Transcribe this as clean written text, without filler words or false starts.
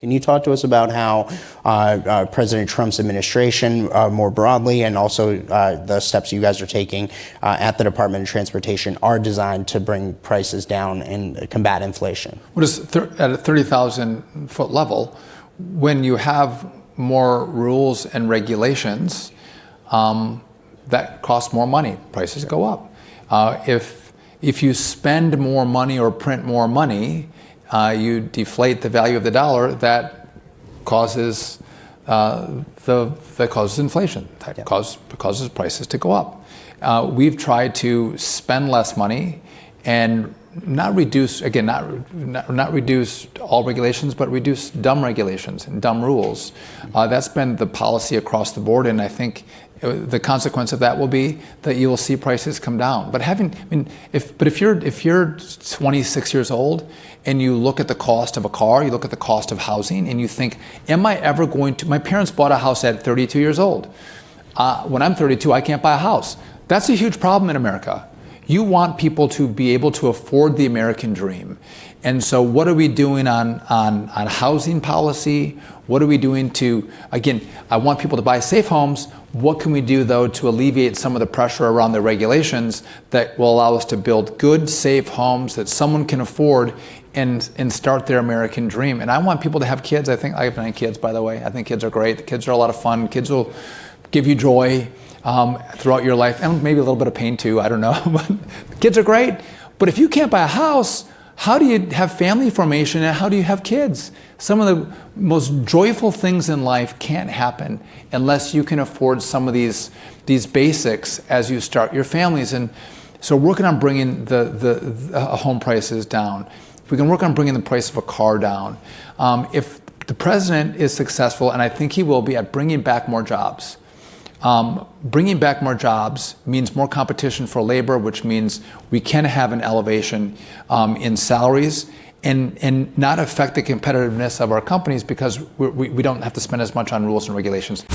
Can you talk to us about how President Trump's administration more broadly, and also the steps you guys are taking at the Department of Transportation, are designed to bring prices down and combat inflation? Well, just at a 30,000 foot level, when you have more rules and regulations, that cost more money, prices go up. If you spend more money or print more money, you deflate the value of the dollar. That causes causes inflation. That causes prices to go up. We've tried to spend less money and not reduce all regulations, but reduce dumb regulations and dumb rules. That's been the policy across the board, and I think the consequence of that will be that you will see prices come down. But if you're 26 years old and you look at the cost of a car, you look at the cost of housing, and you think, am I ever going to? My parents bought a house at 32 years old. When I'm 32, I can't buy a house. That's a huge problem in America. You want people to be able to afford the American dream. And so what are we doing on housing policy? What are we doing to, again, I want people to buy safe homes. What can we do, though, to alleviate some of the pressure around the regulations that will allow us to build good, safe homes that someone can afford and start their American dream? And I want people to have kids. I have 9 kids, by the way. I think kids are great. The kids are a lot of fun. Kids will give you joy throughout your life, and maybe a little bit of pain too, I don't know. But kids are great. But if you can't buy a house, how do you have family formation and how do you have kids? Some of the most joyful things in life can't happen unless you can afford some of these basics as you start your families. And so working on bringing the home prices down. If we can work on bringing the price of a car down. If the president is successful, and I think he will be, at bringing back more jobs. Bringing back more jobs means more competition for labor, which means we can have an elevation in salaries and not affect the competitiveness of our companies because we don't have to spend as much on rules and regulations.